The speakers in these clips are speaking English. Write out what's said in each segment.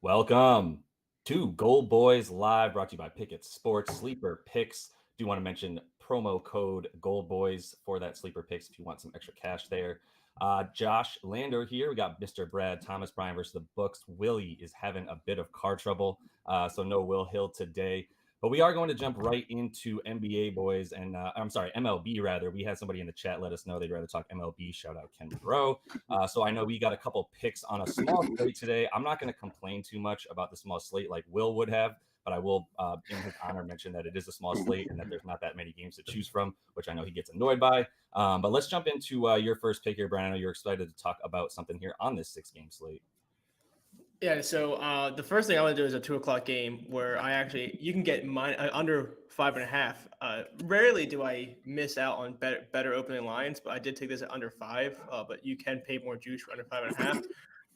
Welcome to Goldboys Live, brought to you by Pickett Sports Sleeper Picks. Do want to mention promo code Goldboys for that sleeper picks if you want some extra cash there. Josh Lander here. We got Mr. Brad Thomas, Brian versus the Books. Willie is having a bit of car trouble, so no Will Hill today. But we are going to jump right into NBA boys, and I'm sorry, MLB rather. We had somebody in the chat let us know they'd rather talk MLB. Shout out Ken Monroe. So I know we got a couple picks on a small slate today. I'm not going to complain too much about the small slate like Will would have, but I will, in his honor, mention that it is a small slate and that there's not that many games to choose from, which I know he gets annoyed by. But let's jump into your first pick here, Brian. I know you're excited to talk about something here on this 6-game slate. Yeah, so the first thing I want to do is a 2:00 game where you can get under 5.5. Rarely do I miss out on better opening lines, but I did take this at under 5. But you can pay more juice for under 5.5.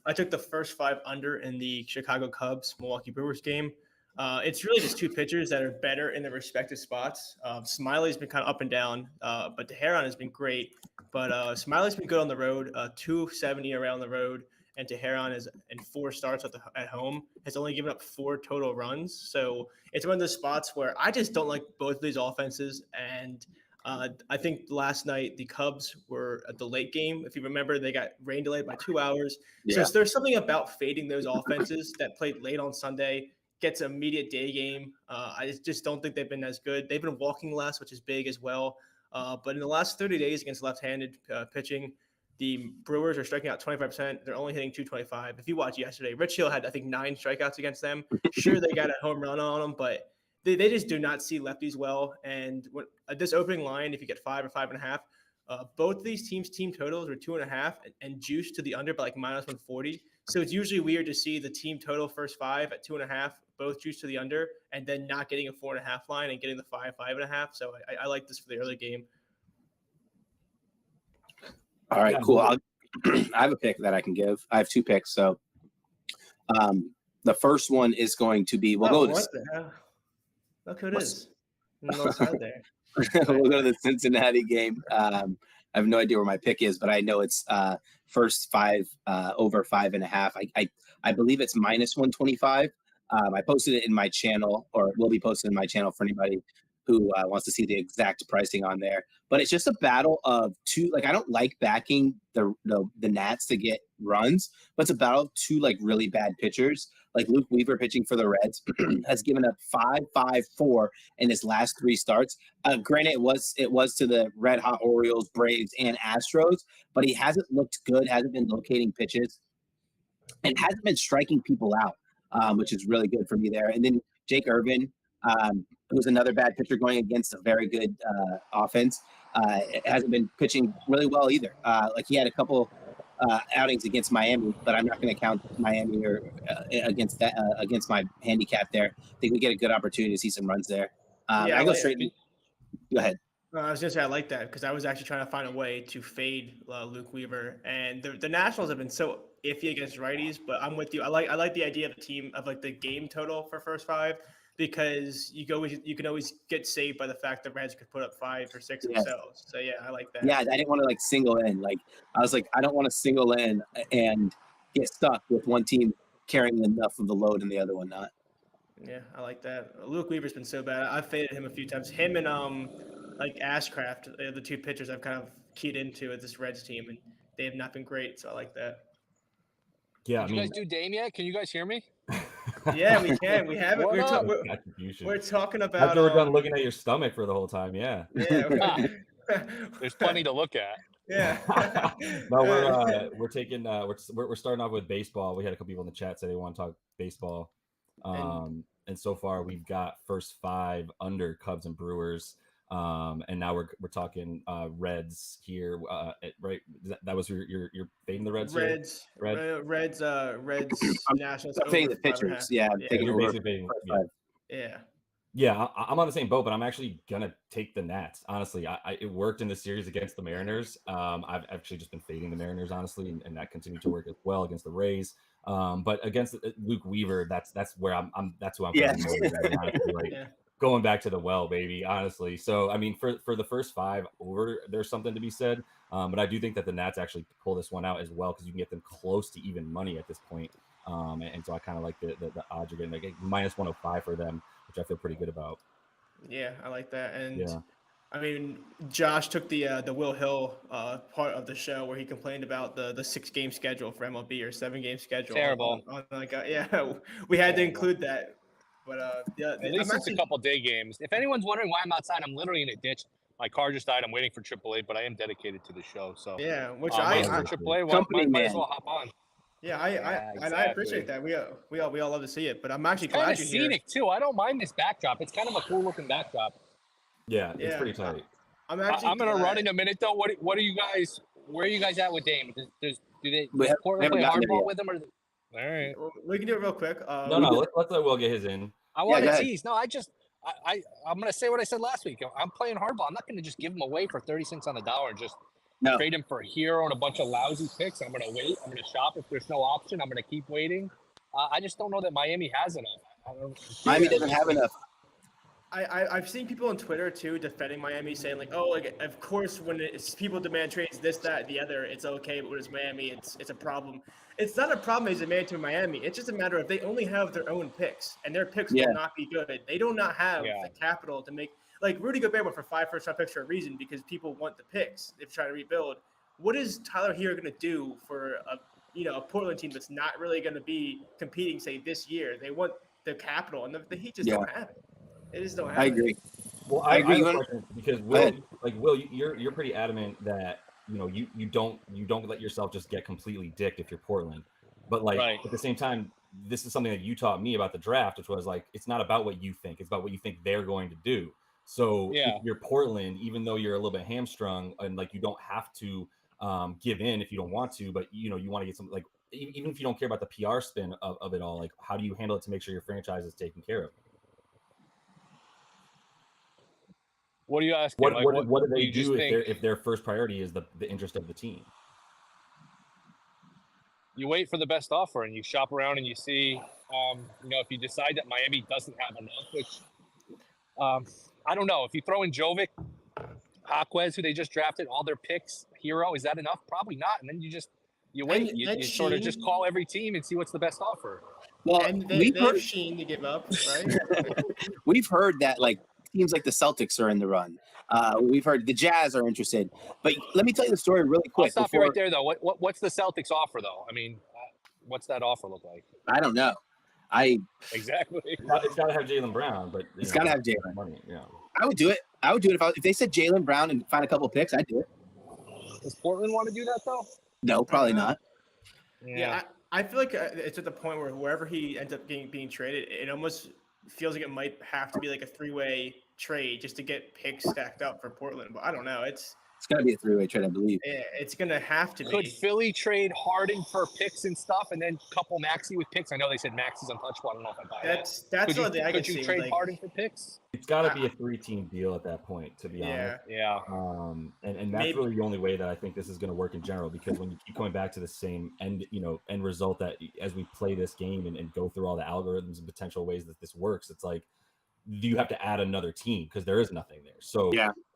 I took the first 5 under in the Chicago Cubs Milwaukee Brewers game. It's really just two pitchers that are better in their respective spots. Smiley's been kind of up and down, but Teheran has been great. But Smiley's been good on the road, 270 around the road. And Teheran is in 4 starts at home, has only given up 4 total runs. So it's one of those spots where I just don't like both of these offenses. And I think last night the Cubs were at the late game. If you remember, they got rain delayed by 2 hours. Yeah. So there's something about fading those offenses that played late on Sunday, gets an immediate day game. I just don't think they've been as good. They've been walking less, which is big as well. But in the last 30 days against left-handed pitching, the Brewers are striking out 25%. They're only hitting 225. If you watch yesterday, Rich Hill had, I think, 9 strikeouts against them. Sure, they got a home run on them, but they just do not see lefties well. And this opening line, if you get 5 or 5.5, both of these teams' team totals are 2.5 and juiced to the under by like -140. So it's usually weird to see the team total first 5 at 2.5, both juiced to the under, and then not getting a 4.5 line and getting the 5.5. So I like this for the early game. All right, cool. I have a pick that I can give. I have 2 picks. So the first one is going to be Look who it is. North side there. We'll go to the Cincinnati game. I have no idea where my pick is, but I know it's first 5 over 5.5. I believe it's -125. I posted it in my channel, or will be posted in my channel for anybody who wants to see the exact pricing on there. But it's just a battle of 2. Like, I don't like backing the Nats to get runs, but it's a battle of 2 like really bad pitchers. Like Luke Weaver pitching for the Reds has given up 5-5-4 in his last 3 starts. Granted, it was to the red hot Orioles, Braves, and Astros, but he hasn't looked good, hasn't been locating pitches, and hasn't been striking people out, which is really good for me there. And then Jake Irvin, who's another bad pitcher going against a very good offense, hasn't been pitching really well either. Like he had a couple outings against Miami, but I'm not going to count Miami or against my handicap there. I think we get a good opportunity to see some runs there. I go straight. Go ahead. I was going to say I like that because I was actually trying to find a way to fade Luke Weaver, and the Nationals have been so iffy against righties. But I'm with you. I like the idea of the team of like the game total for first 5. Because you can always get saved by the fact that Reds could put up 5 or 6 themselves. So yeah, I like that. Yeah, I didn't want to like single in. Like I was like, I don't want to single in and get stuck with one team carrying enough of the load and the other one not. Yeah, I like that. Luke Weaver's been so bad. I've faded him a few times. Him and like Ashcraft, the 2 pitchers I've kind of keyed into at this Reds team, and they have not been great. So I like that. Yeah, Did you guys do Dame yet? Can you guys hear me? Yeah, we can. We have it. We're talking about. After we're done looking at your stomach for the whole time, yeah. Yeah. There's plenty to look at. Yeah. No, we're taking. We're starting off with baseball. We had a couple people in the chat say they want to talk baseball. And so far we've got first 5 under Cubs and Brewers. And now we're talking Reds here, right? That was your fading the Reds. Reds, Nationals. I'm fading the pitchers. Yeah, you're basically fading. Yeah, I'm on the same boat, but I'm actually gonna take the Nats. Honestly, it worked in the series against the Mariners. I've actually just been fading the Mariners, honestly, and that continued to work as well against the Rays. But against Luke Weaver, that's where I'm. That's who I'm. Yeah. Going back to the well, baby, honestly. So, I mean, for the first 5 over, there's something to be said. But I do think that the Nats actually pull this one out as well because you can get them close to even money at this point. And so I kind of like the odds are getting like minus 105 for them, which I feel pretty good about. Yeah, I like that. And Yeah. I mean, Josh took the Will Hill part of the show where he complained about the 6-game schedule for MLB or 7-game schedule. Terrible. Yeah, we had to include that. But yeah, at least it's a couple day games. If anyone's wondering why I'm outside, I'm literally in a ditch. My car just died. I'm waiting for AAA, but I am dedicated to the show. So yeah, which I I for AAA, Company might as man. well hop on. yeah, I appreciate that. We all love to see it, but I'm actually It's kind glad of you're here. scenic too. I don't mind this backdrop. It's kind of a cool looking backdrop. Yeah, it's pretty tight. I'm gonna run in a minute though. What are you guys? Where are you guys at with Dame? Does Portland play hardball with him? Or all right, we can do it real quick. No, let's let Will get his in. I want to tease. No, I'm gonna say what I said last week. I'm playing hardball. I'm not gonna just give him away for 30 cents on the dollar and just trade him for a hero and a bunch of lousy picks. I'm gonna wait. I'm gonna shop. If there's no option, I'm gonna keep waiting. I just don't know that Miami has enough. Miami doesn't have enough. I've seen people on Twitter too defending Miami, saying like, oh, like of course when people demand trades, this, that, the other, it's okay, but when it's Miami, it's a problem. It's not a problem as a man to Miami. It's just a matter of they only have their own picks, and their picks will not be good. They do not have the capital to make like Rudy Gobert went for 5 first-round picks for a reason because people want the picks. They're trying to rebuild. What is Tyler Hero going to do for a Portland team that's not really going to be competing, say, this year? They want the capital, and the Heat just don't have it. It just don't happen. I agree. Well, I agree because Will, you're pretty adamant that you don't let yourself just get completely dicked if you're Portland, but at the same time, this is something that you taught me about the draft, which was like it's not about what you think, it's about what you think they're going to do. So if you're Portland, even though you're a little bit hamstrung and like you don't have to give in if you don't want to, but you want to get some like even if you don't care about the PR spin of it all, like how do you handle it to make sure your franchise is taken care of? What do you ask? What do they do if their first priority is the interest of the team? You wait for the best offer and you shop around and you see, if you decide that Miami doesn't have enough, which I don't know. If you throw in Jovic, Jaquez, who they just drafted, all their picks, Hero, is that enough? Probably not. And then you wait. You sort of just call every team and see what's the best offer. Well, and they have Sheen to give up, right? We've heard that teams like the Celtics are in the run. We've heard the Jazz are interested. But let me tell you the story really quick. I'll stop you right there, though. What's the Celtics offer, though? I mean, what's that offer look like? I don't know. Exactly. It's got to have Jaylen Brown, but it's got to have Jaylen. Money, yeah. I would do it. If they said Jaylen Brown and find a couple of picks, I'd do it. Does Portland want to do that though? No, probably not. Yeah, I feel like it's at the point where wherever he ends up being traded, it almost feels like it might have to be like a 3-way trade just to get picks stacked up for Portland. But I don't know. It's got to be a 3-way trade, I believe. Yeah, it's going to have to be. Could Philly trade Harden for picks and stuff and then couple Maxey with picks? I know they said Maxey's untouchable. I don't know if I buy that. That's what I can see. Could you trade Harden for picks? It's got to be a 3-team deal at that point, to be honest. Yeah. And that's really the only way that I think this is going to work in general, because when you keep going back to the same end result, that as we play this game and go through all the algorithms and potential ways that this works, it's like, do you have to add another team? Because there is nothing there. So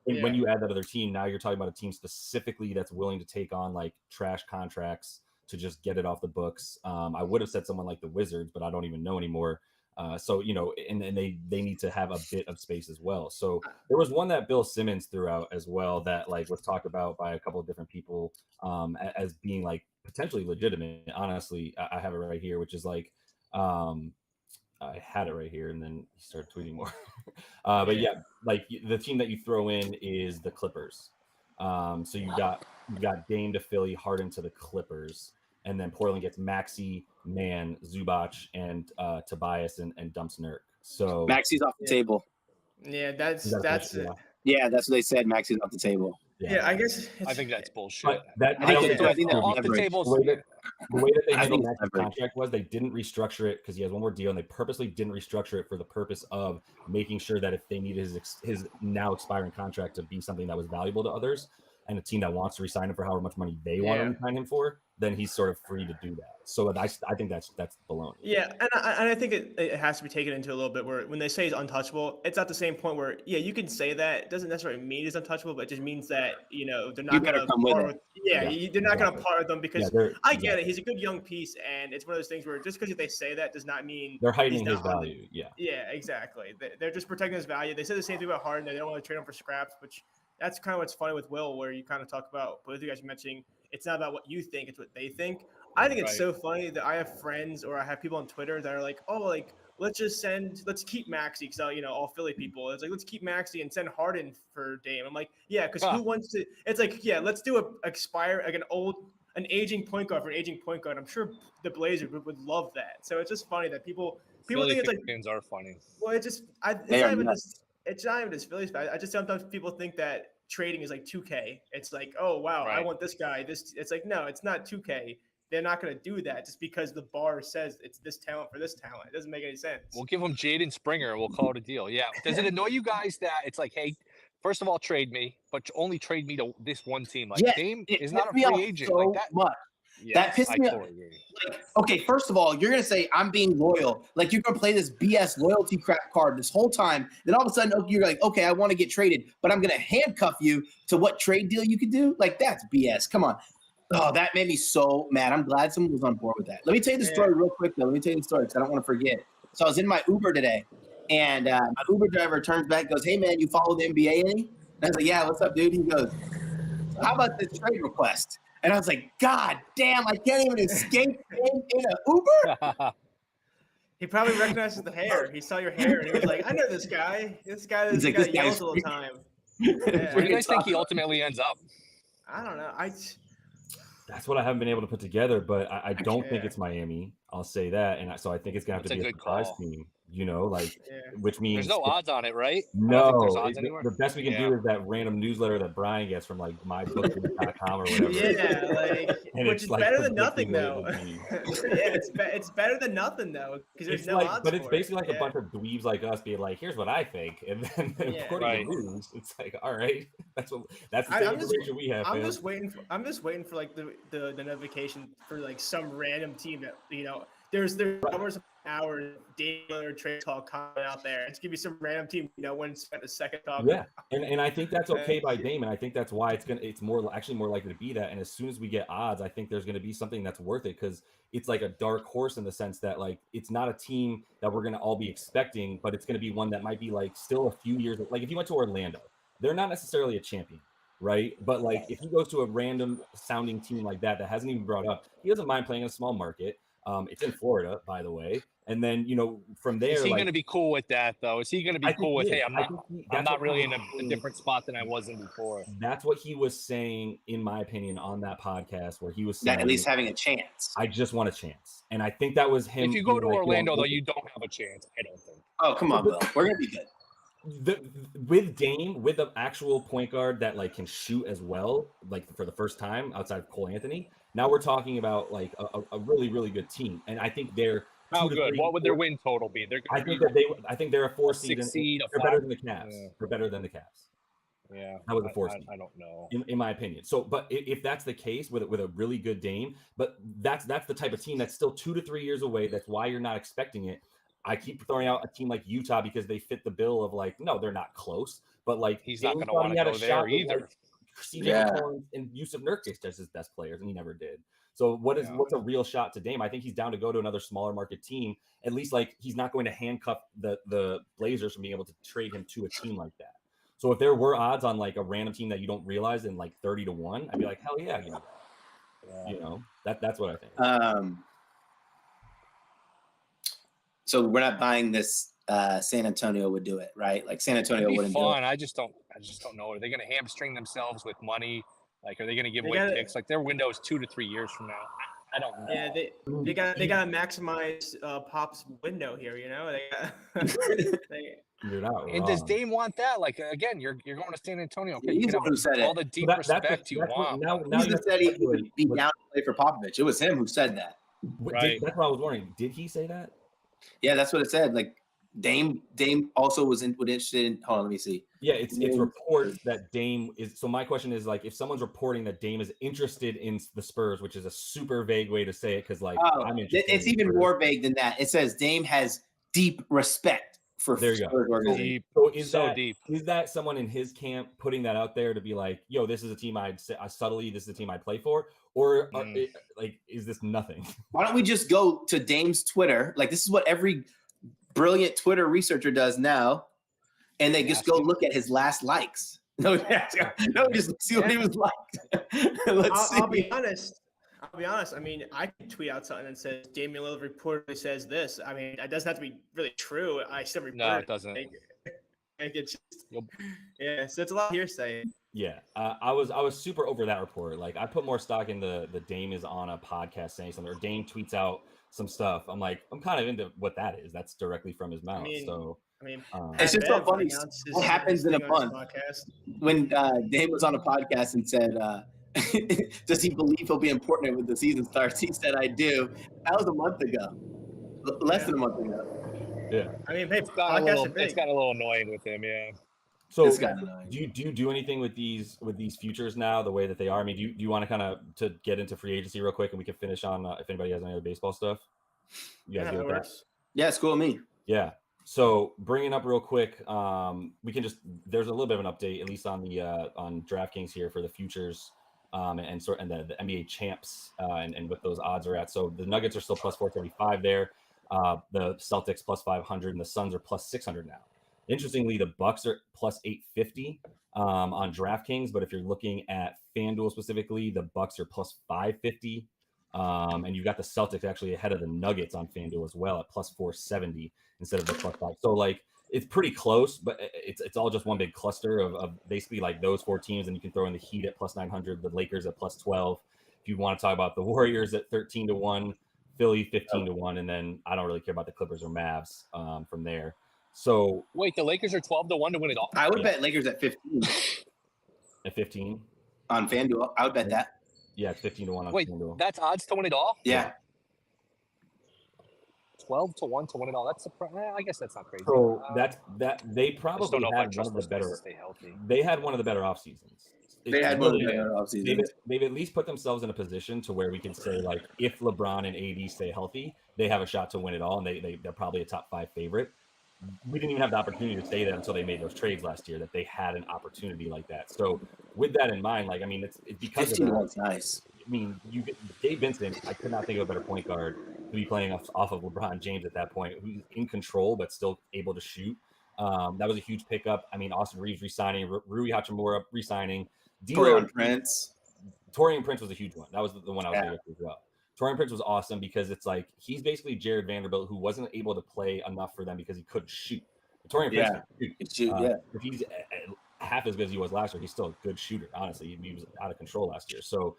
when you add that other team, now you're talking about a team specifically that's willing to take on like trash contracts to just get it off the books. I would have said someone like the Wizards, but I don't even know anymore. So and they need to have a bit of space as well. So there was one that Bill Simmons threw out as well that like was talked about by a couple of different people as being like potentially legitimate. Honestly, I have it right here, which is like I had it right here, and then he started tweeting more. But yeah, like the team that you throw in is the Clippers. So you got Dame to Philly, Harden to the Clippers, and then Portland gets Maxey, Man, Zubac, and Tobias and dumps Nurk. So Maxey's off the table. Yeah, that's it. Yeah, that's what they said. Maxey's off the table. Yeah, I guess I think that's bullshit. I think off the table. The way that they handled Max's contract was they didn't restructure it because he has one more deal, and they purposely didn't restructure it for the purpose of making sure that if they needed his now expiring contract to be something that was valuable to others, and a team that wants to resign him for however much money they want to resign him for, then he's sort of free to do that. So I think that's baloney. Yeah, and I think it has to be taken into a little bit where when they say he's untouchable, it's at the same point where you can say that. It doesn't necessarily mean he's untouchable, but it just means that they're not going to part with. They're not going to part with them because I get it. He's a good young piece, and it's one of those things where just because they say that does not mean they're heightening his value. Yeah, exactly. They're just protecting his value. They said the same thing about Harden. They don't want to trade him for scraps, which that's kind of what's funny with Will, where you kind of talk about both of you guys mentioning it's not about what you think, it's what they think. I think it's so funny that I have friends or I have people on Twitter that are like, oh, like, let's keep Maxey because, all Philly people. It's like, let's keep Maxey and send Harden for Dame. I'm like, yeah, because who wants to – it's like, yeah, let's do an aging point guard for an aging point guard. I'm sure the Blazers would love that. So it's just funny that people think it's like – fans are funny. Well, it's not even just Phillies. I just sometimes people think that trading is like 2K. It's like, oh, wow, I want this guy. It's like, no, it's not 2K. They're not going to do that just because the bar says it's this talent for this talent. It doesn't make any sense. We'll give them Jaden Springer and we'll call it a deal. Yeah. Does it annoy you guys that it's like, hey, first of all, trade me, but only trade me to this one team? Like, Dame is not a free agent so like that. Much. Yeah, that pissed me off. Like, okay, first of all, you're going to say I'm being loyal. Like, you're going to play this BS loyalty crap card this whole time. Then all of a sudden, you're like, okay, I want to get traded, but I'm going to handcuff you to what trade deal you could do. Like, that's BS. Come on. Oh, that made me so mad. I'm glad someone was on board with that. Let me tell you the story real quick, though. Let me tell you the story because I don't want to forget. So I was in my Uber today, and my Uber driver turns back and goes, hey, man, you follow the NBA any? And I was like, yeah, what's up, dude? He goes, how about this trade request? And I was like, God damn, I can't even escape in an Uber? He probably recognizes the hair. He saw your hair, and he was like, I know this guy. This guy yells all the time. Where do you guys think he ultimately ends up? I don't know. That's what I haven't been able to put together, but I don't think it's Miami. I'll say that, and so I think it's gonna have to be a surprise team. Which means there's no odds on it, right? No, the best we can do is that random newsletter that Brian gets from like mybooks.com or whatever. Yeah, which is better than nothing though. It's better than nothing though because there's no odds. But it's basically like a bunch of dweebs like us being like, "Here's what I think," and then according to news, it's like, "All right, that's the same information we have." I'm just waiting for like the notification for like some random team that there's hours daily trade talk coming out there. It's gonna be some random team no one spent a second talking. Yeah, and I think that's okay by Dame, and I think that's why it's more likely to be that. And as soon as we get odds, I think there's gonna be something that's worth it because it's like a dark horse in the sense that like it's not a team that we're gonna all be expecting, but it's gonna be one that might be like still a few years. Like if you went to Orlando, they're not necessarily a champion, right? But like if he goes to a random sounding team like that hasn't even brought up, he doesn't mind playing in a small market. It's in Florida, by the way. And then, from there, is he going to be cool with that, though? Is he going to be cool with, hey, I'm not really in a different spot than I was in before? That's what he was saying, in my opinion, on that podcast where he was saying, at least having a chance. I just want a chance. And I think that was him. If you go to Orlando, though, you don't have a chance. I don't think. Oh, come on, Bill. We're going to be good. With Dame, with an actual point guard that like can shoot as well, like for the first time outside of Cole Anthony, now we're talking about like a really, really good team. And I think they're how good? What would their win total be? I think they're a 4 seed. They're better than the Cavs. Yeah. They're better than the Cavs. Yeah, that was a 4 seed. I don't know, in my opinion. So, but if that's the case with a really good Dame, but that's the type of team that's still 2 to 3 years away. That's why you're not expecting it. I keep throwing out a team like Utah because they fit the bill of like, no, they're not close, but like he's not going to want to go there either. Like, CJ and Yusuf Nurkic as his best players, and he never did. So what's a real shot to Dame? I think he's down to go to another smaller market team. At least like he's not going to handcuff the Blazers from being able to trade him to a team like that. So if there were odds on like a random team that you don't realize in like 30-1, I'd be like, hell yeah, that's what I think. So we're not buying this. San Antonio would do it, right? Like San Antonio wouldn't do it. I just don't know. Are they going to hamstring themselves with money? Like, are they going to give away picks? Like, their window is 2 to 3 years from now. I don't know. Yeah, they got to maximize Pop's window here. You're not wrong. And does Dame want that? Like, again, you're going to San Antonio. Okay, he's the one who said all the deep respect you want. Now he said he would be down to play for Popovich. It was him who said that. Right. That's what I was wondering. Did he say that? Yeah, that's what it said. Like, Dame also was interested in. Hold on, let me see. Yeah, it's reports that Dame is. So my question is, like, if someone's reporting that Dame is interested in the Spurs, which is a super vague way to say it, because like I'm interested. It's even more vague than that. It says Dame has deep respect for there you Spurs go. organization. So is deep. Is that someone in his camp putting that out there to be like, yo, this is a team I'd say this is a team I play for, or like is this nothing? Why don't we just go to Dame's Twitter? Like this is what every brilliant Twitter researcher does now, and they just go look at his last likes. No, just see what he was liked. I'll be honest. I mean, I can tweet out something that says Damian Lillard reportedly says this. I mean, it doesn't have to be really true. I still report No, it doesn't. It's just, yeah, so it's a lot of hearsay. Yeah, I was super over that report. Like, I put more stock in the Dame is on a podcast saying something, or Dame tweets out some stuff. I'm kind of into what that is. That's directly from his mouth. I mean, it's just so funny. What happens in a month when Dame was on a podcast and said, does he believe he'll be important when the season starts? He said, I do. That was a month ago, less than a month ago. Yeah, I mean, hey, it's got a little annoying with him. Yeah. So do you do anything with these futures now the way that they are? I mean, do you want to kind of to get into free agency real quick, and we can finish on if anybody has any other baseball stuff? You guys good with that? Yeah, it's cool with me. Yeah. So bringing up real quick, we can there's a little bit of an update, at least on the on DraftKings here for the futures, and the NBA champs, and what those odds are at. So the Nuggets are still plus 475 there, the Celtics plus 500, and the Suns are plus 600 now. Interestingly, the Bucks are plus 850 on DraftKings, but if you're looking at FanDuel specifically, the Bucks are plus 550. And you've got the Celtics actually ahead of the Nuggets on FanDuel as well at plus 470 instead of the plus 5. So like it's pretty close, but it's all just one big cluster of basically like those four teams. And you can throw in the Heat at plus 900, the Lakers at plus 12. If you want to talk about the Warriors at 13-1, Philly 15-1, and then I don't really care about the Clippers or Mavs from there. So wait, the Lakers are 12-1 to win it all. I would bet Lakers at 15. At 15 on FanDuel, I would bet that. Yeah, it's 15-1 on Wait, FanDuel. That's odds to win it all? Yeah. 12-1 to win it all. That's I guess that's not crazy. So that they probably had one of the better. Stay healthy. They had one of the better off seasons. They had one of the better off seasons. They've at least put themselves in a position to where we can say, like, if LeBron and AD stay healthy, they have a shot to win it all, and they're probably a top 5 favorite. We didn't even have the opportunity to say that until they made those trades last year, that they had an opportunity like that. So with that in mind, like, I mean, it's because 15 was nice. I mean, Gabe Vincent, I could not think of a better point guard to be playing off of LeBron James at that point, who's in control but still able to shoot. That was a huge pickup. I mean, Austin Reeves re-signing, Rui Hachimura re-signing. Taurean Prince was a huge one. That was the one I was going to go as well. Taurean Prince was awesome because it's like he's basically Jared Vanderbilt, who wasn't able to play enough for them because he couldn't shoot. Taurean Prince could shoot. If he's half as good as he was last year, he's still a good shooter. Honestly, he was out of control last year. So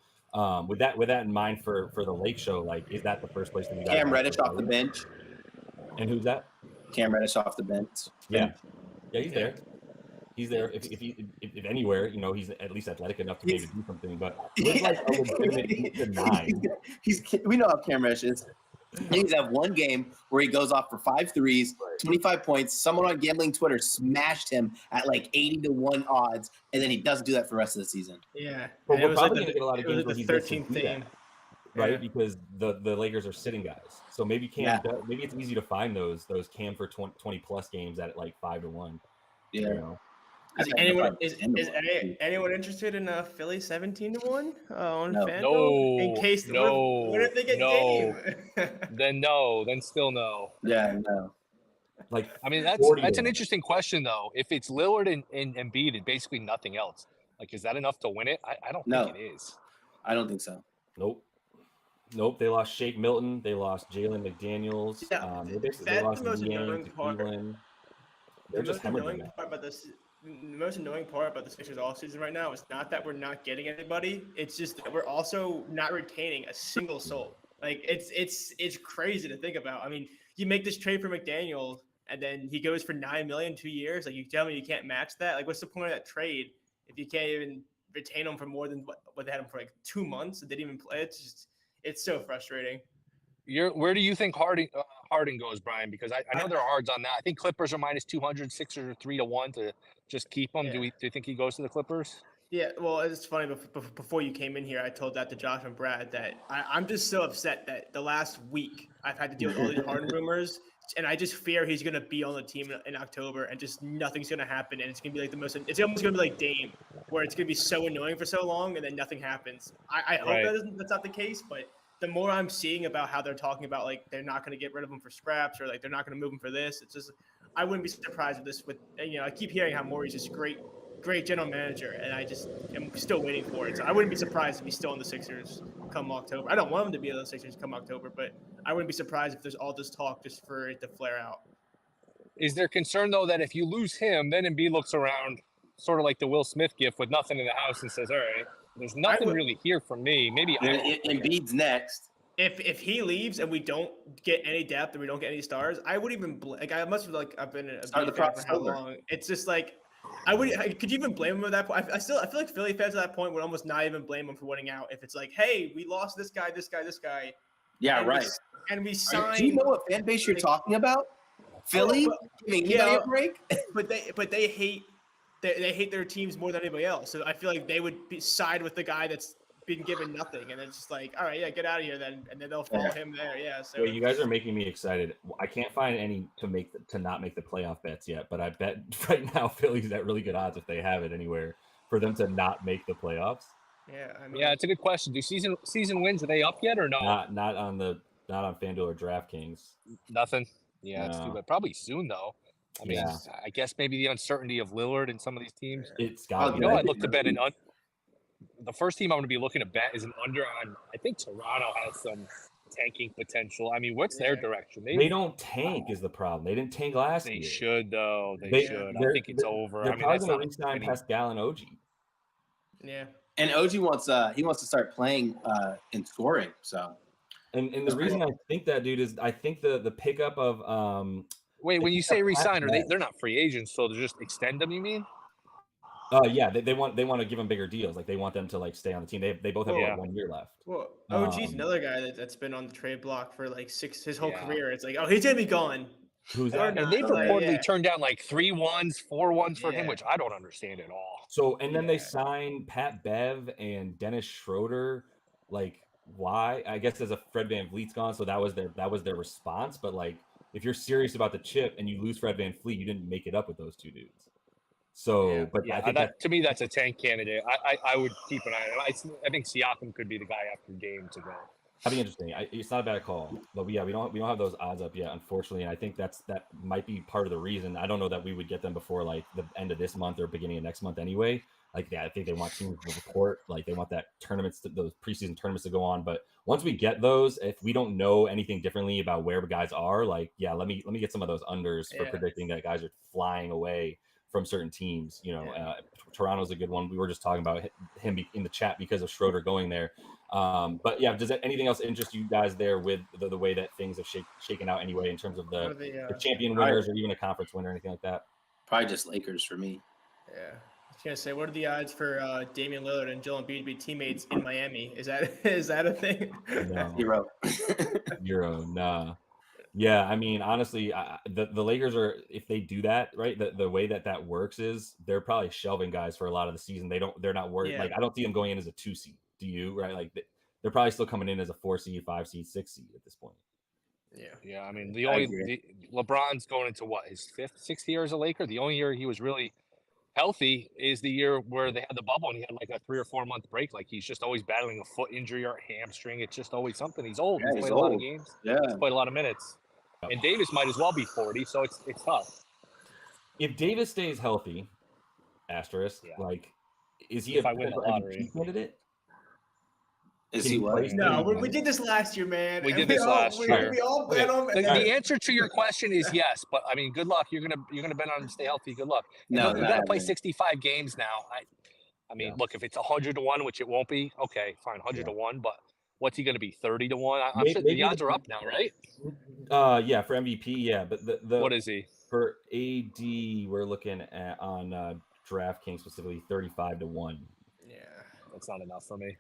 with that in mind for the Lake Show, like, is that the first place that we got? Cam Reddish off the bench. And who's that? Cam Reddish off the bench. Yeah, he's there. He's there. If anywhere, you know, he's at least athletic enough to maybe do something. But with like a legitimate 9, we know how Cam Reddish is. He's have one game where he goes off for 5 threes, 25 points. Someone on gambling Twitter smashed him at like 80-1 odds, and then he doesn't do that for the rest of the season. Yeah, but we're probably going to get a lot of games where he's 13th thing, right? Because the Lakers are sitting guys, so maybe maybe it's easy to find those Cam for 20 plus games at like 5-1. Yeah. You know? Is anyone interested in Philly 17-1 on FanDuel? No. In case what if they get Dame? Then still no. Yeah, no. Like, I mean, that's an interesting question though. If it's Lillard and Embiid and basically nothing else, like, is that enough to win it? I don't think it is. I don't think so. Nope. They lost Shake Milton. They lost Jalen McDaniels. Yeah, they lost Liam to Cleveland. They're just hemorrhaging. The most annoying part about the Sixers offseason right now is not that we're not getting anybody. It's just that we're also not retaining a single soul. Like, it's crazy to think about. I mean, you make this trade for McDaniel, and then he goes for $9 million 2 years. Like, you tell me you can't match that? Like, what's the point of that trade if you can't even retain him for more than what they had him for like 2 months and didn't even play? It's so frustrating. Where do you think Harden Harden goes, Brian, because I know there are odds on that. I think Clippers are minus 200, Sixers are 3-1 to just keep him. Yeah. Do you think he goes to the Clippers? Yeah, well, it's funny. Before you came in here, I told that to Josh and Brad that I'm just so upset that the last week I've had to deal with all these Harden rumors, and I just fear he's going to be on the team in October, and just nothing's going to happen, and it's going to be like it's almost going to be like Dame, where it's going to be so annoying for so long, and then nothing happens. I hope Right. that's not the case, but the more I'm seeing about how they're talking about like they're not going to get rid of him for scraps or like they're not going to move him for this, it's just I wouldn't be surprised if this with I keep hearing how Morey's just great general manager, and I just am still waiting for it. So I wouldn't be surprised if he's still in the Sixers come October. I don't want him to be in the Sixers come October, but I wouldn't be surprised if there's all this talk just for it to flare out. Is there concern, though, that if you lose him, then Embiid looks around sort of like the Will Smith gift with nothing in the house and says, all right, there's nothing really here for me. Maybe Embiid's next. If he leaves and we don't get any depth and we don't get any stars, I would even I must have I've been a Start the fan for process how over. long. It's just like could you even blame him at that point? I feel like Philly fans at that point would almost not even blame him for winning out if it's like, hey, we lost this guy. Yeah, and right. We signed. Do you know what fan base you're talking about? Philly? Giving anybody a break? But they hate they hate their teams more than anybody else. So I feel like they would side with the guy that's been given nothing, and it's just like, all right, yeah, get out of here then, and then they'll follow him there. Yeah. So you guys are making me excited. I can't find any to not make the playoff bets yet, but I bet right now Philly's at really good odds if they have it anywhere for them to not make the playoffs. Yeah, I mean, yeah, it's a good question. Do season wins, are they up yet or no? Not on FanDuel or DraftKings. Nothing. Yeah, it's too bad. Probably soon though. I mean, Yeah. I guess maybe the uncertainty of Lillard and some of these teams. It's got to be. I'd look to bet the first team I'm going to be looking to bet is an under on. I think Toronto has some tanking potential. I mean, what's their direction? They don't tank is the problem. They didn't tank last year. They should though. They should. I think it's over. They're I mean, probably that's going to re-sign Pascal and OG. Yeah. And OG wants to start playing and scoring. So. And the reason I think that, dude, is I think the pickup of Wait, when you say resign, they're not free agents, so to just extend them, you mean? Yeah, they want to give them bigger deals. Like they want them to like stay on the team. They both have 1 year left. Well, OG's another guy that's been on the trade block for like his whole career. It's like, oh, he's gonna be gone. Who's that? And they've reportedly turned down like 3-1s, 4-1s for him, which I don't understand at all. So and then they signed Pat Bev and Dennis Schroeder. Like why? I guess as a Fred VanVleet's gone, so that was their response. But like if you're serious about the chip and you lose Fred VanVleet, you didn't make it up with those two dudes. So, I think to me, that's a tank candidate. I would keep an eye on it. I think Siakam could be the guy after game to go. That'd be interesting. It's not a bad call, but we don't have those odds up yet, unfortunately. And I think that might be part of the reason. I don't know that we would get them before like the end of this month or beginning of next month anyway. Like, I think they want teams to report, like they want that those preseason tournaments to go on. But once we get those, if we don't know anything differently about where guys are, like, yeah, let me get some of those unders for predicting that guys are flying away from certain teams. Toronto's a good one. We were just talking about him in the chat because of Schroeder going there. But yeah, does anything else interest you guys there with the way that things have shaken out anyway in terms of the champion winners or even a conference winner or anything like that? Probably just Lakers for me. Yeah. I was gonna say, what are the odds for Damian Lillard and Jlboogy to be teammates in Miami? Is that a thing? No. Zero. Nah. Yeah, I mean, honestly, the Lakers are, if they do that, right, the way that works is they're probably shelving guys for a lot of the season. They're not worried. Yeah. Like, I don't see them going in as a 2 seed. Do you? Right? Like, they're probably still coming in as a 4 seed, 5 seed, 6 seed at this point. Yeah. I mean, LeBron's going into what, his 6th year as a Laker. The only year he was really healthy is the year where they had the bubble and he had like a 3 or 4 month break. Like he's just always battling a foot injury or a hamstring. It's just always something. He's old. Yeah, he's played a lot of games. Yeah. He's played a lot of minutes. And Davis might as well be 40, so it's tough. If Davis stays healthy, asterisk, like, is he if I win the lottery candidate? Is he what? No, we did this last year, man. We did this last year. We all bet him. The answer to your question is yes, but I mean, good luck. You're gonna bet on him to stay healthy. Good luck. No, you got to play 65 games now. I mean, look, if it's 100-1, which it won't be, okay, fine, 100-1. But what's he going to be? 30-1? I'm sure the odds are up now, right? Yeah, for MVP, yeah. But the what is he for AD? We're looking at on DraftKings specifically 35-1. Yeah, that's not enough for me.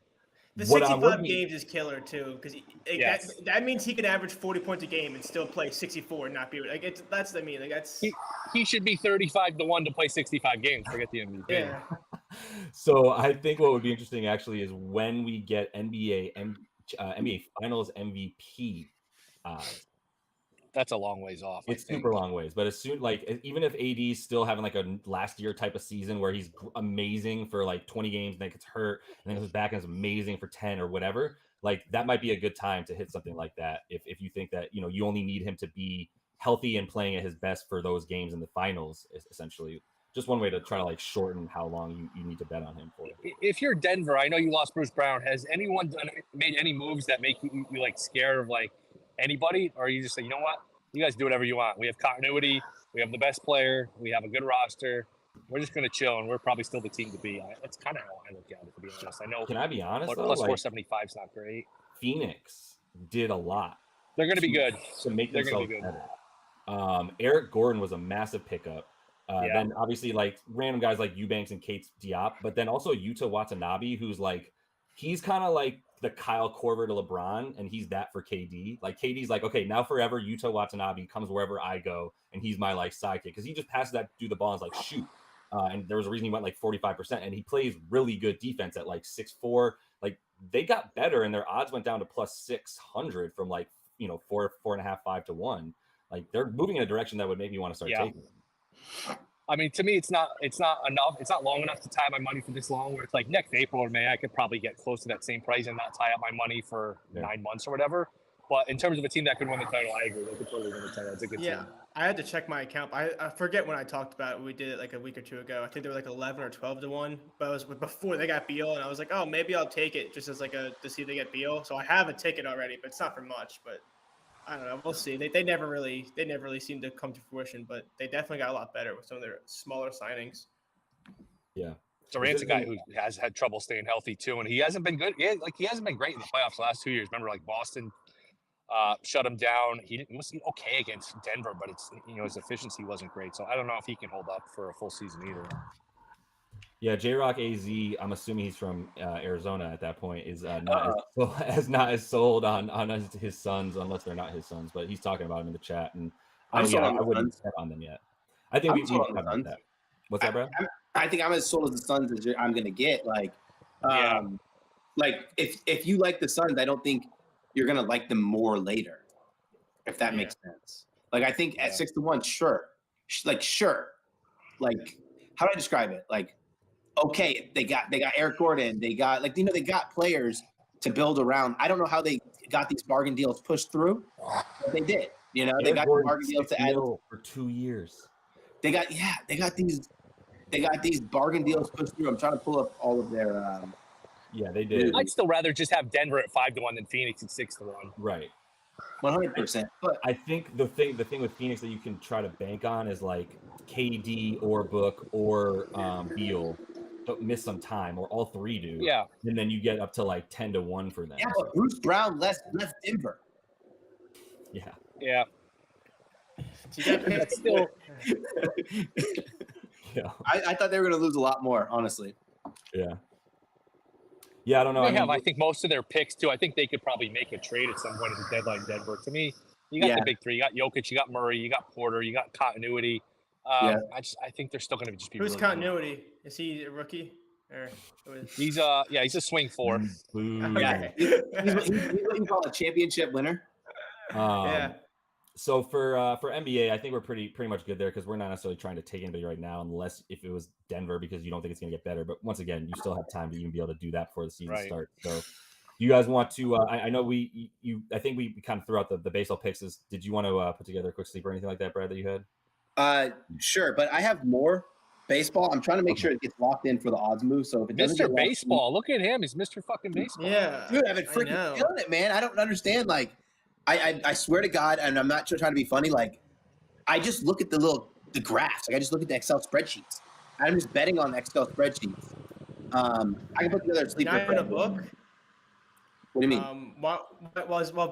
The What I 65 would be- games is killer too, because Yes. that means he can average 40 points a game and still play 64 and not be like that's what I mean. Like that's He should be 35-1 to play 65 games. Forget the MVP. yeah. So I think what would be interesting actually is when we get NBA Finals MVP odds. That's a long ways off. It's I think. super long ways, but as soon even if AD's still having like a last year type of season where he's amazing for like 20 games and then gets hurt and then comes back and is amazing for 10 or whatever, like that might be a good time to hit something like that. If you think that, you only need him to be healthy and playing at his best for those games in the finals, essentially. Just one way to try to like shorten how long you need to bet on him for. If you're Denver, I know you lost Bruce Brown. Has anyone made any moves that make you like scared of like anybody, or you just say, you know what, you guys do whatever you want. We have continuity. We have the best player. We have a good roster. We're just gonna chill, and we're probably still the team to beat. That's kind of how I look at it, to be honest. I know. Can I be honest? Plus 475 is not great. Phoenix did a lot. They're gonna be good to make They're themselves gonna be good. better. Eric Gordon was a massive pickup. Yeah. Then obviously like random guys like Eubanks and Kate Diop, but then also Yuta Watanabe, who's like, he's kind of like the Kyle Korver to LeBron, and he's that for KD. Like KD's like, okay, now forever Yuta Watanabe comes wherever I go, and he's my like sidekick because he just passes that dude the ball and is like shoot. And there was a reason he went like 45%, and he plays really good defense at like 6'4". Like they got better, and their odds went down to plus 600 from like 4.5, 5 to 1. Like they're moving in a direction that would make me want to start taking them. I mean, to me, it's not enough. It's not long enough to tie my money for this long. Where it's like next April or May, I could probably get close to that same price and not tie up my money for 9 months or whatever. But in terms of a team that could win the title, I agree. They could totally win the title. It's a good team. I had to check my account. I forget when I talked about it. We did it like a week or two ago. I think they were like 11 or 12 to 1. But it was before they got Beal, and I was like, oh, maybe I'll take it just as like to see if they get Beal. So I have a ticket already, but it's not for much. But I don't know. We'll see. They never really seem to come to fruition, but they definitely got a lot better with some of their smaller signings. Yeah. Durant's a guy who has had trouble staying healthy too, and he hasn't been good. He hasn't been great in the playoffs the last 2 years. Remember, like Boston shut him down. He was okay against Denver, but it's his efficiency wasn't great. So I don't know if he can hold up for a full season either. Yeah, J-Rock AZ, I'm assuming he's from Arizona at that point, is not as sold on his Suns, unless they're not his sons. But he's talking about him in the chat, and I wouldn't bet on them yet. I think we talked about that. What's that, Brad? I think I'm as sold as the Suns as I'm going to get. Like if you like the Suns, I don't think you're going to like them more later, if that makes sense. Like I think at 6 to 1, sure. Like how do I describe it? Like, okay, they got Eric Gordon, they got they got players to build around. I don't know how they got these bargain deals pushed through, but they did. They got the bargain deals to add for 2 years. They got these bargain deals pushed through. I'm trying to pull up all of their. Yeah, they did. I'd still rather just have Denver at 5 to 1 than Phoenix at 6 to 1. Right. 100%. But I think the thing with Phoenix that you can try to bank on is like KD or Book or Beal don't miss some time, or all three do. Yeah. And then you get up to like 10 to 1 for them. Yeah, but Bruce Brown left Denver. Yeah. Yeah. That's still. Yeah. I thought they were going to lose a lot more, honestly. Yeah. Yeah, I don't know. I think most of their picks too. I think they could probably make a trade at some point at the deadline. Denver. To me, you got the big three. You got Jokic, you got Murray, you got Porter, you got continuity. I think they're still going to just be. Who's really continuity? Good. Is he a rookie? Or he's a swing 4. Yeah, he's what you call a championship winner. Yeah. So for NBA, I think we're pretty much good there because we're not necessarily trying to take anybody right now, unless if it was Denver, because you don't think it's going to get better. But once again, you still have time to even be able to do that before the season starts. So, you guys want to? I know I think we kind of threw out the baseball picks. Did you want to put together a quick sleep or anything like that, Brad? That you had? Sure, but I have more baseball. I'm trying to make sure it gets locked in for the odds move. So if it doesn't Mr. Baseball, look at him. He's Mr. fucking Baseball. Yeah, dude, I've been freaking feeling it, man. I don't understand. Like, I swear to God, and I'm not trying to be funny. Like, I just look at the graphs. Like, I just look at the Excel spreadsheets. I'm just betting on Excel spreadsheets. I can put together a sleeper. Not in a book. What do you mean? While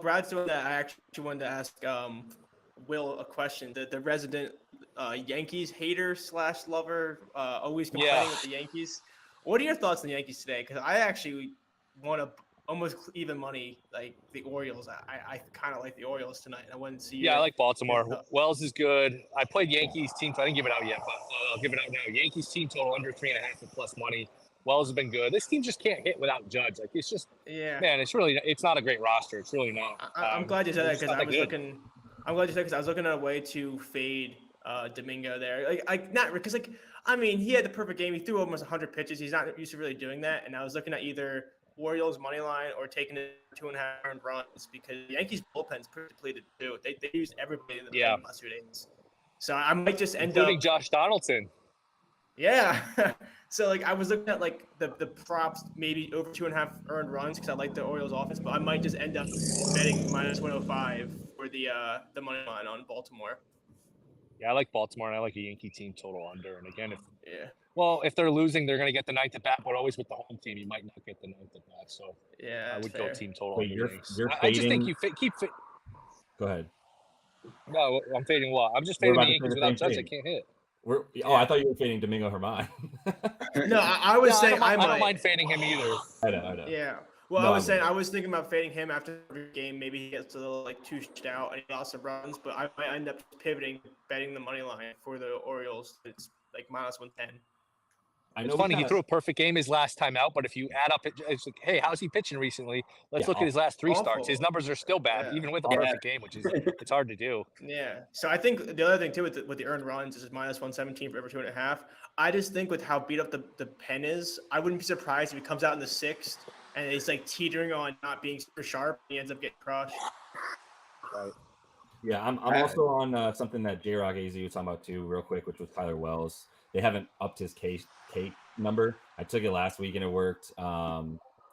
Brad's doing that, I actually wanted to ask Will a question. The resident Yankees hater / lover, always complaining with the Yankees. What are your thoughts on the Yankees today? Because I actually want to almost even money like the Orioles. I kind of like the Orioles tonight. I wouldn't see. Yeah, I like Baltimore. your- Wells is good. I played Yankees team. So I didn't give it out yet, but I'll give it out now. Yankees team total under 3.5 for plus money. Wells has been good. This team just can't hit without Judge. Like it's just, Yeah. man, it's not a great roster. It's really not. I'm glad you said that they're just because not I that was good. looking. I'm glad you said because I was looking at a way to fade Domingo there. Not because I mean he had the perfect game. He threw almost 100 pitches. He's not used to really doing that. And I was looking at either Orioles money line or taking it 2.5 earned runs because the Yankees bullpen's pretty depleted too. They used everybody in the pen last 2 days. So I might just end Including up Josh Donaldson. Yeah. So I was looking at the props maybe over 2.5 earned runs because I like the Orioles offense, but I might just end up betting minus 105 for the money line on Baltimore. Yeah, I like Baltimore and I like a Yankee team total under. And again, if they're losing, they're going to get the ninth at bat, but always with the home team, you might not get the ninth at bat. So yeah, I would fair. go team total Wait, under. you're I just think fading. you keep. Go ahead. No, I'm fading what? I'm just We're fading the about to say Yankees the without same Judge. They thing. can't hit. I thought you were fading Domingo Herman. No, I was saying I don't mind fading him either. I know. Yeah. Well, No, I was saying I was thinking about fading him after every game. Maybe he gets a little too stretched out and he lost some runs, but I might end up pivoting, betting the money line for the Orioles. It's like minus 110. It's funny. He threw a perfect game his last time out, but if you add up, it's like, hey, how's he pitching recently? Let's look at his last 3 starts. His numbers are still bad, even with a perfect game, which is it's hard to do. Yeah. So I think the other thing too with the earned runs is minus 117 for every 2.5. I just think with how beat up the pen is, I wouldn't be surprised if he comes out in the 6th and he's teetering on not being super sharp. And he ends up getting crushed. Right. Yeah, I'm also on something that J-Rock AZ was talking about too, real quick, which was Tyler Wells. They haven't upped his K number. I took it last week and it worked.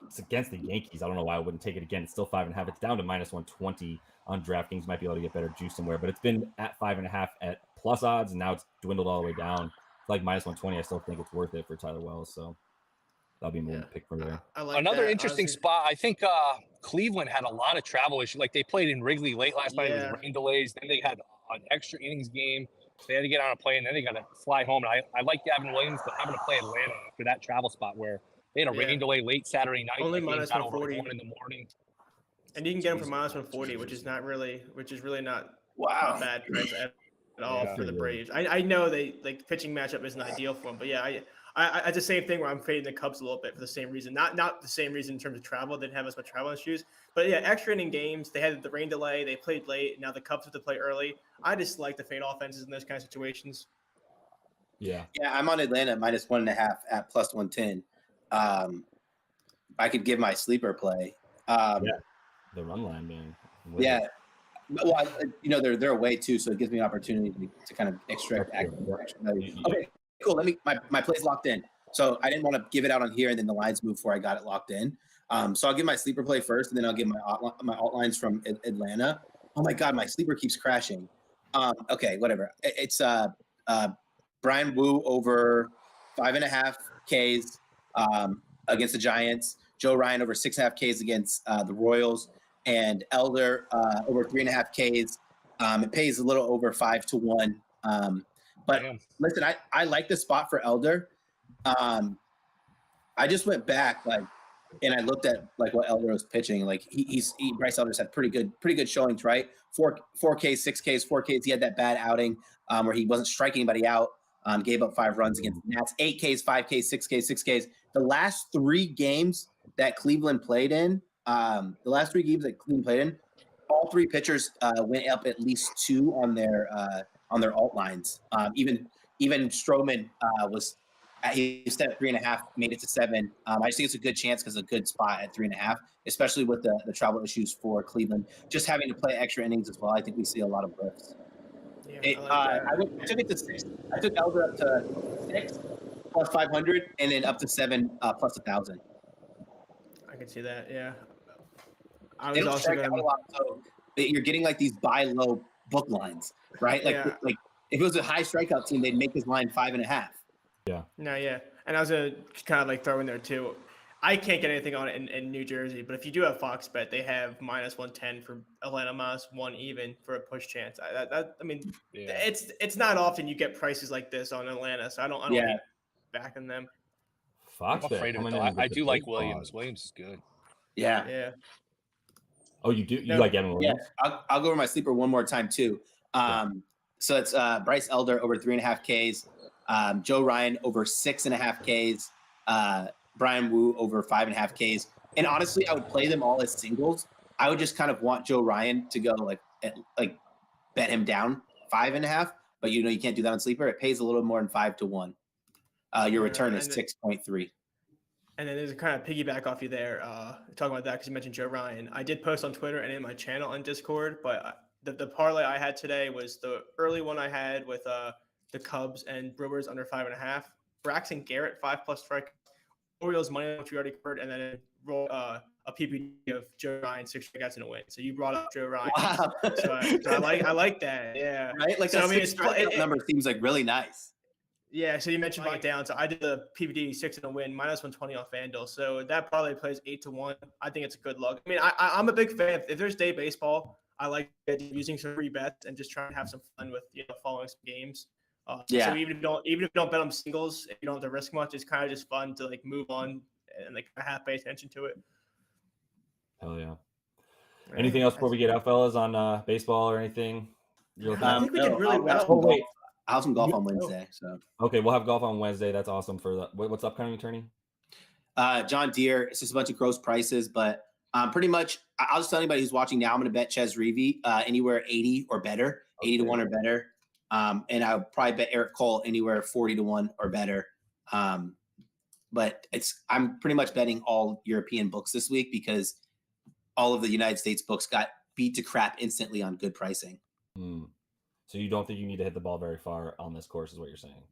It's against the Yankees. I don't know why I wouldn't take it again. It's still 5.5. It's down to minus 120 on DraftKings. Might be able to get better juice somewhere, but it's been at 5.5 at plus odds, and now it's dwindled all the way down. It's like minus 120. I still think it's worth it for Tyler Wells. So that'll be more pick for there. Another interesting spot. I think Cleveland had a lot of travel issues. Like they played in Wrigley late last night with rain delays. Then they had an extra innings game. So they had to get on a plane, and then they got to fly home. And I like Gavin Williams, but having to play Atlanta after that travel spot where they had a rain delay late Saturday night. Only minus 140 1 in the morning. And you can get them for minus 140, which is really not Wow. a bad price at all for the Braves. I know they pitching matchup isn't ideal for them, but yeah, I it's the same thing where I'm fading the Cubs a little bit for the same reason. Not the same reason in terms of travel. They didn't have as much travel issues. But yeah, extra inning games. They had the rain delay. They played late. Now the Cubs have to play early. I just like the fade offenses in those kind of situations. Yeah. Yeah, I'm on Atlanta minus 1.5 at plus 110. I could give my sleeper play. The run line, man. Yeah. Well, they're away too, so it gives me an opportunity to kind of extract extra value. Okay, cool. My play's locked in. So I didn't want to give it out on here and then the lines move before I got it locked in. So I'll give my sleeper play first, and then I'll give my alt lines from Atlanta. Oh my God, my sleeper keeps crashing. Okay, whatever. It's Brian Wu over 5.5 Ks against the Giants. Joe Ryan over 6.5 Ks against the Royals, and Elder over 3.5 Ks. It pays a little over 5-1. But listen, I like the spot for Elder. I just went back and I looked at what Elder was pitching. Bryce Elder's had pretty good showings, right? 4Ks, 6Ks, 4Ks. He had that bad outing where he wasn't striking anybody out. Gave up 5 runs against the Nats. 8Ks, 5Ks, 6Ks, 6Ks. The last 3 games that Cleveland played in, all 3 pitchers went up at least 2 on their alt lines. Even Stroman was he set at 3.5, made it to 7. I just think it's a good chance because it's a good spot at 3.5, especially with the travel issues for Cleveland. Just having to play extra innings as well. I think we see a lot of blips. I took it to 6. I took Elder up to 6 plus 500, and then up to 7 plus 1,000. I can see that. Yeah. They don't strike out a lot, so you're getting these buy low book lines, right? If it was a high strikeout team, they'd make his line 5.5. Yeah. No, yeah. And I was gonna kind of throw in there too. I can't get anything on it in New Jersey, but if you do have Fox Bet, they have minus 110 for Atlanta, minus 1 even for a push chance. It's not often you get prices like this on Atlanta, so I don't hate backing them. Fox I'm afraid of it, though. I do like Williams. Williams is good. Yeah. Yeah. Oh, you do? You No, like Gavin Yeah. Williams? I'll go over my sleeper one more time too. So it's Bryce Elder over 3.5 Ks, Joe Ryan over 6.5 Ks, Brian Wu over 5.5 Ks. And honestly, I would play them all as singles. I would just kind of want Joe Ryan to go like bet him down 5.5, but you can't do that on sleeper. It pays a little more than 5 to 1. Your return is 6.3. And then there's a kind of piggyback off you there, talking about that because you mentioned Joe Ryan. I did post on Twitter and in my channel on Discord, but the parlay I had today was the early one I had with the Cubs and Brewers under 5.5. Braxton Garrett 5+ strike, Orioles money, which we already covered, and then roll a PPD of Joe Ryan 6 strikeouts in a win. So you brought up Joe Ryan. Wow. So I like that. Yeah. Right? Like so, that I mean, strikeout number seems like really nice. Yeah, so you mentioned buying it down. So I did the PPD 6 in a win, -120 on FanDuel. So that probably plays 8 to 1. I think it's a good luck. I mean, I'm a big fan. If there's day baseball, I like using some free bets and just trying to have some fun with following some games. So even if you don't bet on singles, if you don't have to risk much, it's kind of just fun to like move on and like have pay attention to it. Hell yeah. Anything else before we get out, fellas, on baseball or anything? I think we did really well. Oh, wait. I'll have some golf on Wednesday. So okay, we'll have golf on Wednesday. That's awesome. For what's upcoming, attorney? John Deere. It's just a bunch of gross prices, but pretty much I'll just tell anybody who's watching now, I'm going to bet Ches Reavie anywhere 80 or better, 80 to 1 or better. And I'll probably bet Eric Cole anywhere 40 to 1 or better. But I'm pretty much betting all European books this week because all of the United States books got beat to crap instantly on good pricing. So you don't think you need to hit the ball very far on this course is what you're saying?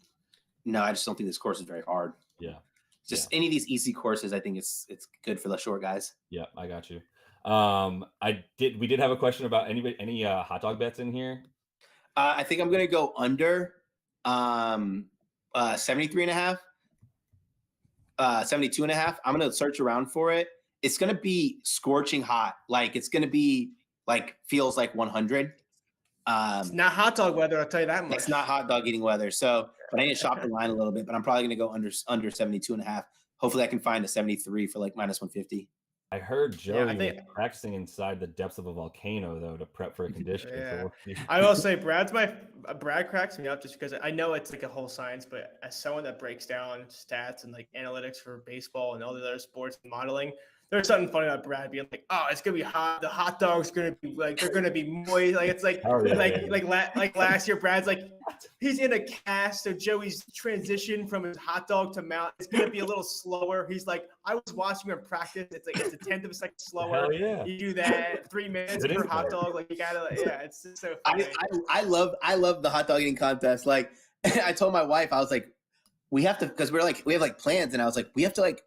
No, I just don't think this course is very hard. Yeah. Just any of these easy courses, I think it's good for the short guys. Yeah, I got you. We did have a question about any hot dog bets in here. I think I'm gonna go under 73.5, 72.5. I'm gonna search around for it. It's gonna be scorching hot. Like it's gonna be like feels like 100. It's not hot dog weather, I'll tell you that much. It's not hot dog eating weather. So, but I need to shop the line a little bit, but I'm probably going to go under 72.5. Hopefully I can find a 73 for like -150. I heard Joey was practicing inside the depths of a volcano though to prep for a condition. Yeah. So I will say Brad cracks me up just because I know it's like a whole science, but as someone that breaks down stats and like analytics for baseball and all the other sports and modeling, there's something funny about Brad being like, "Oh, it's gonna be hot. The hot dog's gonna be like they're gonna be moist." Like it's like like last year, Brad's like he's in a cast, so Joey's transition from his hot dog to mount. It's gonna be a little slower. He's like, I was watching him practice. It's like it's a 1/10 of a second slower. Hell yeah. You do that 3 minutes per hot dog. Like you gotta, it's just so funny. I love the hot dog eating contest. Like I told my wife, I was like, we have to because we have like plans, and I was like, we have to like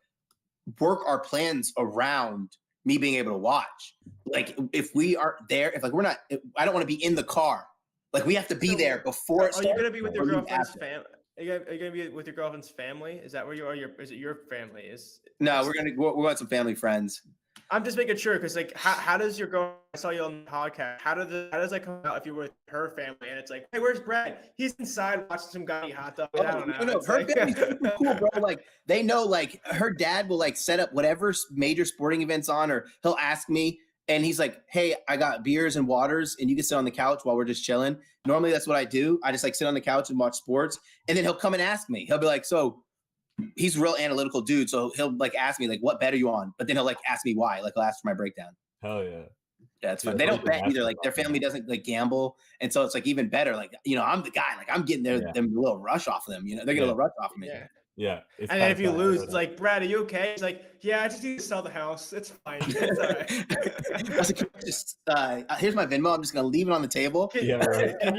work our plans around me being able to watch. Like if we aren't there, if we're not, I don't want to be in the car. Like we have to be there before. Are you gonna be with your girlfriend's family? Are you gonna be with your girlfriend's family? Is that where you are? Is it your family? No, we want some family friends. I'm just making sure because like how does your girl? I saw you on the podcast. How does that come out if you're with her family and it's like, hey, where's Brad? He's inside watching some guy eat hot dogs. I don't know. No, her family's cool, bro. Like they know, like her dad will like set up whatever major sporting events on, or he'll ask me, and he's like, hey, I got beers and waters, and you can sit on the couch while we're just chilling. Normally, that's what I do. I just like sit on the couch and watch sports, and then he'll come and ask me. He'll be like, so. He's a real analytical dude, so he'll like ask me like, "What bet are you on?" But then he'll like ask me why. Like he'll ask for my breakdown. Hell yeah, yeah, it's fun. They don't bet either. Like their family doesn't like gamble, and so it's like even better. Like I'm the guy. Like I'm getting them a little rush off of them. They're getting a little rush off of me. Yeah. And then if you lose, it's like, Brad, are you okay? He's like, yeah, I just need to sell the house. It's fine. It's all right. I was like, just here's my Venmo. I'm just gonna leave it on the table. Yeah, right. Can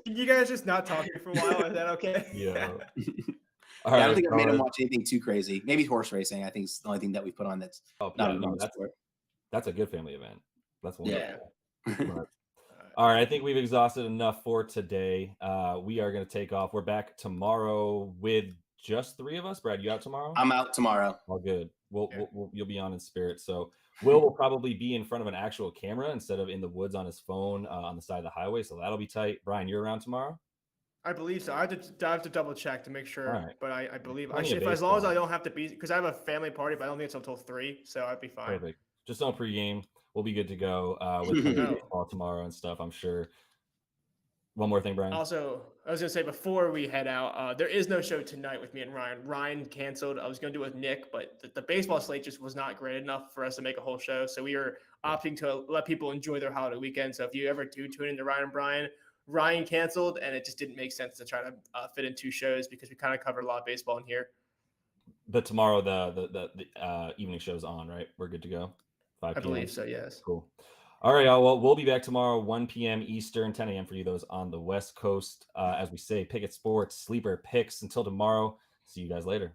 you guys just not talk for a while? Is that okay? Yeah. I don't think I've made him watch anything too crazy. Maybe horse racing. I think it's the only thing that we put on that's that's a good family event. That's one. Yeah. All right. I think we've exhausted enough for today. We are going to take off. We're back tomorrow with just 3 of us. Brad, you out tomorrow? I'm out tomorrow. Oh, good. You'll be on in spirit. So Will probably be in front of an actual camera instead of in the woods on his phone on the side of the highway. So that'll be tight. Brian, you're around tomorrow? I believe so. I have to double check to make sure, right. But I believe Plenty of as long as baseball. I don't have to be because I have a family party, but I don't think it's until 3, so I'd be fine. Perfect. just don't pregame. We'll be good to go with baseball tomorrow and stuff, I'm sure. One more thing, Brian. Also, I was going to say before we head out, there is no show tonight with me and Ryan. Ryan canceled. I was going to do it with Nick, but the baseball slate just was not great enough for us to make a whole show. So we are opting to let people enjoy their holiday weekend. So if you ever do tune into Ryan and Brian, Ryan canceled, and it just didn't make sense to try to fit in 2 shows because we kind of covered a lot of baseball in here. But tomorrow the evening show's on, right? We're good to go. 5 p.m. I believe so. Yes. Cool. All right, well, we'll be back tomorrow, 1 p.m. Eastern, 10 a.m. for you those on the West Coast. As we say, Pickett Sports, Sleeper Picks. Until tomorrow, see you guys later.